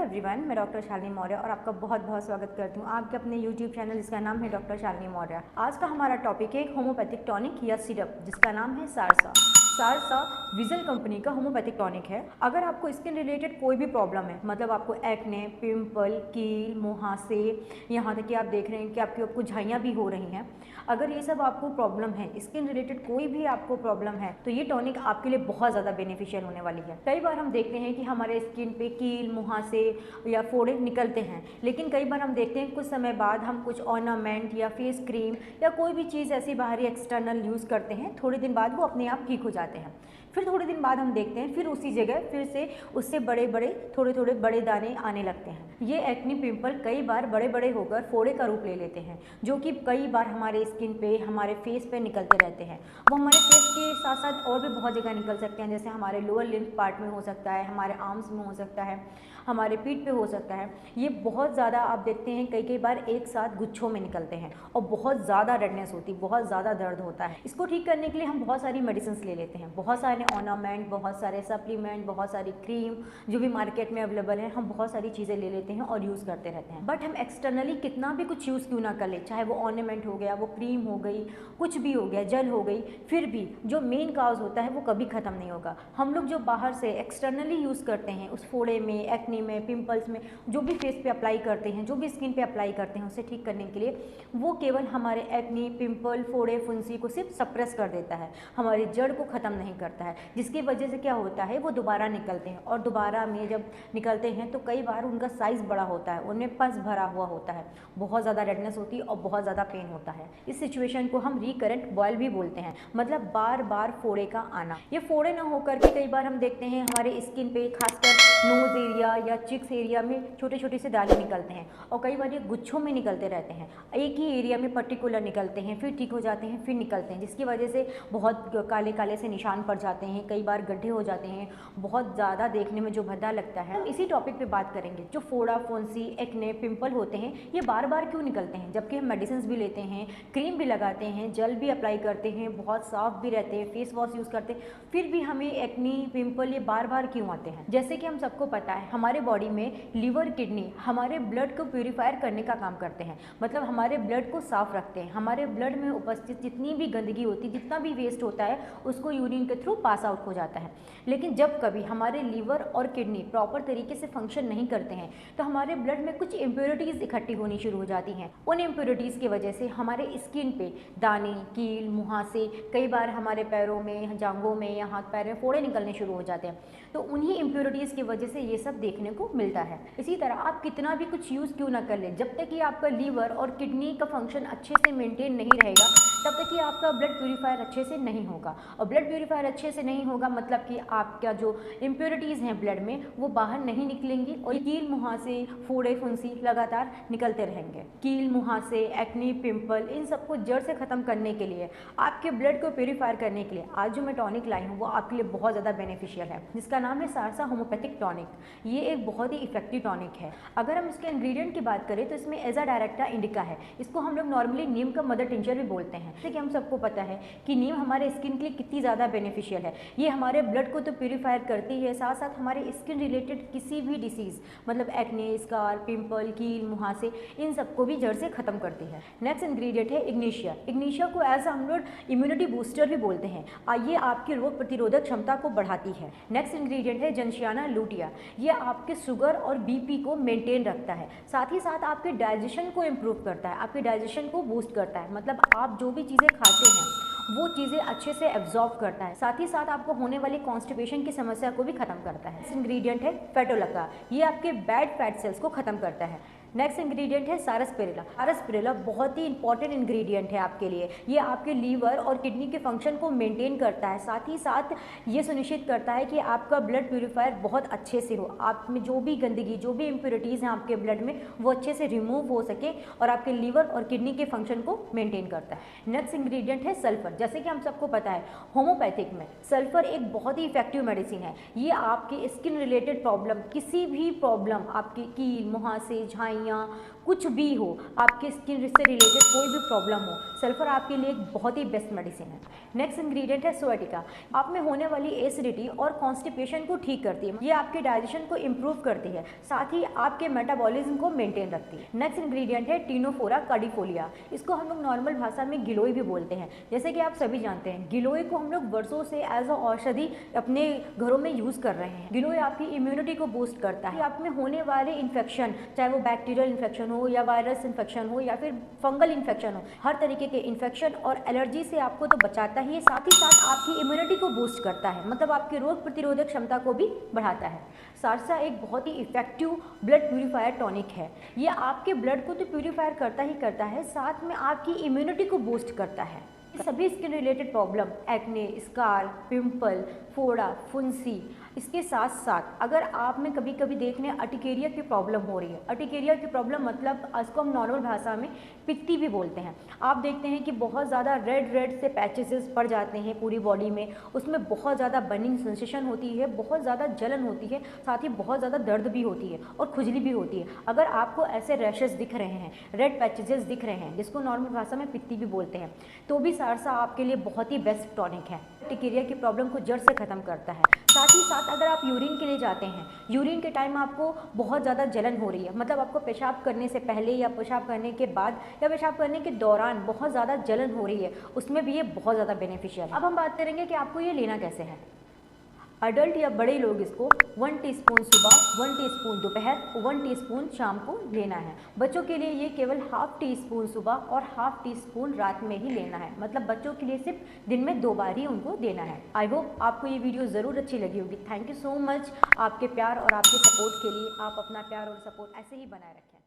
Everyone, मैं doctor Shalini Maurya और आपका बहुत बहुत स्वागत करती हूँ आपके अपने यूट्यूब चैनल जिसका नाम है डॉक्टर शालिनी मौर्य। आज का हमारा टॉपिक है होम्योपैथिक टॉनिक या सिरप जिसका नाम है सारसा। सारसा विजल कंपनी का होम्योपैथिक टॉनिक है। अगर आपको स्किन रिलेटेड कोई भी प्रॉब्लम है, मतलब आपको एक्ने, पिंपल, कील, मुहासे, यहाँ तक कि आप देख रहे हैं कि आपको झाइयाँ भी हो रही हैं, अगर ये सब आपको प्रॉब्लम है, स्किन रिलेटेड कोई भी आपको प्रॉब्लम है, तो ये टॉनिक आपके लिए बहुत ज़्यादा बेनिफिशियल होने वाली है। कई बार हम देखते हैं कि हमारे स्किन पे कील, मुहासे या फोड़े निकलते हैं, लेकिन कई बार हम देखते हैं कुछ समय बाद हम कुछ ऑर्नामेंट या फेस क्रीम या कोई भी चीज़ ऐसी बाहरी एक्सटर्नल यूज़ करते हैं, थोड़े दिन बाद वो अपने आप ठीक हो जाते हैं। फिर थोड़े दिन बाद हम देखते हैं फिर उसी जगह फिर से उससे बड़े बड़े थोड़े बड़े दाने आने लगते हैं। ये एक्ने पिंपल कई बार बड़े बड़े होकर फोड़े का रूप ले लेते हैं, जो कि कई बार हमारे स्किन पे, हमारे फेस पे निकलते रहते हैं। वो हमारे फेस के साथ साथ और भी बहुत जगह निकल सकते हैं, जैसे हमारे लोअर लिम्फ पार्ट में हो सकता है, हमारे आर्म्स में हो सकता है, हमारे पीठ पे हो सकता है। ये बहुत ज़्यादा आप देखते हैं कई बार एक साथ गुच्छों में निकलते हैं और बहुत ज़्यादा रेडनेस होती है, बहुत ज़्यादा दर्द होता है। इसको ठीक करने के लिए हम बहुत सारी मेडिसिन ले लेते हैं, बहुत सारे ऑर्नामेंट, बहुत सारे सप्लीमेंट, बहुत सारी क्रीम जो भी मार्केट में अवेलेबल है, हम बहुत सारी चीज़ें ले लेते हैं और यूज़ करते रहते हैं। बट हम एक्सटर्नली कितना भी कुछ यूज़ क्यों ना कर ले, चाहे वो ऑर्नामेंट हो गया, वो क्रीम हो गई, कुछ भी हो गया, जेल हो गई, फिर भी जो मेन काज होता है वो कभी ख़त्म नहीं होगा। हम लोग जो बाहर से एक्सटर्नली यूज़ करते हैं, उस फोड़े में, एक्ने में, पिंपल्स में, जो भी फेस पे अप्लाई करते हैं, जो भी स्किन पे अप्लाई करते हैं, उसे ठीक करने के लिए वो केवल हमारे एक्ने, पिंपल, फोड़े, फुंसी को सिर्फ सप्रेस कर देता है, हमारी जड़ को ख़त्म नहीं करता है। जिसकी वजह से क्या होता है, वो दोबारा निकलते हैं और दोबारा में जब निकलते हैं तो कई बार उनका साइज़ बड़ा होता है, उनमें पस भरा हुआ होता है, बहुत ज़्यादा रेडनेस होती है और बहुत ज़्यादा पेन होता है। इस सिचुएशन को हम रिकरेंट बॉयल भी बोलते हैं, मतलब बार बार फोड़े का आना। ये फोड़े ना होकर के कई बार हम देखते हैं हमारे स्किन पे, खासकर नोज एरिया या चिक्स एरिया में छोटे छोटे से दाने निकलते हैं और कई बार ये गुच्छों में निकलते रहते हैं। एक ही एरिया में पर्टिकुलर निकलते हैं, फिर ठीक हो जाते हैं, फिर निकलते हैं, जिसकी वजह से बहुत काले काले से निशान पड़ जाते हैं, कई बार गड्ढे हो जाते हैं, बहुत ज़्यादा देखने में जो भद्दा लगता है। हम इसी टॉपिक पे बात करेंगे, जो फोड़ा, फुंसी, एक्ने, पिंपल होते हैं, ये बार बार क्यों निकलते हैं, जबकि हम मेडिसिन भी लेते हैं, क्रीम भी लगाते हैं, जेल भी अप्लाई करते हैं, बहुत साफ भी रहते हैं, फेस वॉश यूज़ करते हैं, फिर भी हमें एक्ने, पिंपल ये बार बार क्यों आते हैं। जैसे कि हम सबको पता है, हमारे बॉडी में लीवर, किडनी हमारे ब्लड को प्यूरिफायर करने का काम करते हैं, मतलब हमारे ब्लड को साफ रखते हैं। हमारे ब्लड में उपस्थित जितनी भी गंदगी होती है, जितना भी वेस्ट होता है, उसको यूरिन के थ्रू पास आउट हो जाता है। लेकिन जब कभी हमारे लीवर और किडनी प्रॉपर तरीके से फंक्शन नहीं करते हैं, तो हमारे ब्लड में कुछ इम्प्योरिटीज़ इकट्ठी होनी शुरू हो जाती हैं। उन इम्प्योरिटीज़ की वजह से हमारे स्किन पे दाने, कील, मुहासे, कई बार हमारे पैरों में, जांघों में या हाथ पैर में फोड़े निकलने शुरू हो जाते हैं। तो उन्हीं इम्प्योरिटीज़ की वजह से ये सब देखने को मिलता है। इसी तरह आप कितना भी कुछ यूज़ क्यों ना कर ले, जब तक कि आपका लीवर और किडनी का फंक्शन अच्छे से मेंटेन नहीं रहेगा, तब तक कि आपका ब्लड प्यूरिफायर अच्छे से नहीं होगा। और ब्लड प्यूरिफायर अच्छे से नहीं होगा मतलब कि आपका जो इम्प्योरिटीज़ हैं ब्लड में, वो बाहर नहीं निकलेंगी और कील, मुहासे, फोड़े, फुंसी लगातार निकलते रहेंगे। कील, मुहासे, एक्ने, पिंपल, इन सबको जड़ से ख़त्म करने के लिए, आपके ब्लड को प्यूरिफायर करने के लिए आज जो मैं टॉनिक लाई हूँ वो आपके लिए बहुत ज़्यादा बेनिफिशियल है, जिसका नाम है सारसा होम्योपैथिक टॉनिक। ये एक बहुत ही इफेक्टिव टॉनिक है। अगर हम इसके इंग्रेडिएंट की बात करें तो इसमें एजा डायरेक्टा इंडिका है। इसको हम लोग नॉर्मली नीम का मदर टिंचर भी बोलते हैं। जैसे कि हम सबको पता है कि नीम हमारे स्किन के लिए कितनी ज़्यादा बेनिफिशियल है। ये हमारे ब्लड को तो प्यूरिफायर करती है, साथ साथ हमारे स्किन रिलेटेड किसी भी डिसीज़, मतलब एक्ने, स्कार, पिंपल, कील, मुहासे, इन सबको भी जड़ से ख़त्म करती है। नेक्स्ट इंग्रेडिएंट है इग्निशिया। इग्निशिया को एज हम लोग इम्यूनिटी बूस्टर भी बोलते हैं। ये आपकी रोग प्रतिरोधक क्षमता को बढ़ाती है। नेक्स्ट इंग्रेडिएंट है जेंशियाना लुटिया। ये आपके शुगर और बीपी को मेंटेन रखता है, साथ ही साथ आपके डाइजेशन को इम्प्रूव करता है, आपके डाइजेशन को बूस्ट करता है, मतलब आप जो भी चीज़ें खाते हैं वो चीज़ें अच्छे से एब्जॉर्ब करता है, साथ ही साथ आपको होने वाली कॉन्स्टिपेशन की समस्या को भी खत्म करता है। इंग्रेडिएंट है फेटोलक्का। ये आपके बैड फैट सेल्स को खत्म करता है। नेक्स्ट इंग्रेडिएंट है सारसपिरेला। सारसपिरेला बहुत ही इंपॉर्टेंट इंग्रेडिएंट है आपके लिए। ये आपके लीवर और किडनी के फंक्शन को मेंटेन करता है, साथ ही साथ ये सुनिश्चित करता है कि आपका ब्लड प्यूरिफायर बहुत अच्छे से हो, आप में जो भी गंदगी, जो भी इम्प्योरिटीज़ हैं आपके ब्लड में, वो अच्छे से रिमूव हो सके और आपके लीवर और किडनी के फंक्शन को मेंटेन करता है। नेक्स्ट इंग्रेडिएंट है सल्फर। जैसे कि हम सबको पता है, होम्योपैथिक में सल्फर एक बहुत ही इफेक्टिव मेडिसिन है। ये आपके स्किन रिलेटेड प्रॉब्लम, किसी भी प्रॉब्लम, आपकी कील, मुहासे, झाई, बीमारियाँ कुछ भी हो, आपके स्किन से रिलेटेड कोई भी प्रॉब्लम हो, सल्फर आपके लिए एक बहुत ही बेस्ट मेडिसिन है। नेक्स्ट इंग्रेडिएंट है सोएटिका। आप में होने वाली एसिडिटी और कॉन्स्टिपेशन को ठीक करती है। ये आपके डाइजेशन को इम्प्रूव करती है, साथ ही आपके मेटाबॉलिज्म को मेंटेन रखती है। नेक्स्ट इंग्रेडिएंट है टिनोफोरा कार्डिफोलिया। इसको हम लोग नॉर्मल भाषा में गिलोय भी बोलते हैं। जैसे कि आप सभी जानते हैं, गिलोय को हम लोग वर्षों से एज अ औषधि अपने घरों में यूज़ कर रहे हैं। गिलोय आपकी इम्यूनिटी को बूस्ट करता है। आप में होने वाले इन्फेक्शन, चाहे वो बैक्टीरियल इन्फेक्शन हो या वायरस इन्फेक्शन हो या फिर फंगल इन्फेक्शन हो, हर तरीके के इन्फेक्शन और एलर्जी से आपको तो बचाता ही है, साथ ही साथ आपकी इम्यूनिटी को बूस्ट करता है, मतलब आपकी रोग प्रतिरोधक क्षमता को भी बढ़ाता है। सारसा एक बहुत ही इफेक्टिव ब्लड प्यूरिफायर टॉनिक है। ये आपके ब्लड को तो प्यूरिफायर करता ही करता है, साथ में आपकी इम्यूनिटी को बूस्ट करता है। सभी skin related problem, acne, scar, pimple, फोड़ा, फुंसी, इसके साथ साथ अगर आप में कभी कभी देखने अर्टिकेरिया की प्रॉब्लम हो रही है, अर्टिकेरिया की प्रॉब्लम मतलब इसको हम नॉर्मल भाषा में पित्ती भी बोलते हैं। आप देखते हैं कि बहुत ज़्यादा रेड से पैचेस पड़ जाते हैं पूरी बॉडी में, उसमें बहुत ज़्यादा बर्निंग सेंसेशन होती है, बहुत ज़्यादा जलन होती है, साथ ही बहुत ज़्यादा दर्द भी होती है और खुजली भी होती है। अगर आपको ऐसे रैशेस दिख रहे हैं, रेड पैचेस दिख रहे हैं, जिसको नॉर्मल भाषा में पित्ती भी बोलते हैं, तो भी सारसा आपके लिए बहुत ही बेस्ट टॉनिक है। अर्टिकेरिया की प्रॉब्लम को जड़ से ख़त्म करता है। साथ ही साथ अगर आप यूरिन के लिए जाते हैं, यूरिन के टाइम आपको बहुत ज़्यादा जलन हो रही है, मतलब आपको पेशाब करने से पहले या पेशाब करने के बाद या पेशाब करने के दौरान बहुत ज़्यादा जलन हो रही है, उसमें भी ये बहुत ज़्यादा बेनिफिशियल है। अब हम बात करेंगे कि आपको ये लेना कैसे है। अडल्ट या बड़े लोग इसको 1 टीस्पून सुबह, 1 टीस्पून दोपहर, 1 टीस्पून शाम को लेना है। बच्चों के लिए ये केवल ½ टीस्पून सुबह और ½ टीस्पून रात में ही लेना है, मतलब बच्चों के लिए सिर्फ दिन में 2 बार ही उनको देना है। आई होप आपको ये वीडियो ज़रूर अच्छी लगी होगी। थैंक यू सो मच आपके प्यार और आपके सपोर्ट के लिए। आप अपना प्यार और सपोर्ट ऐसे ही बनाए रखें।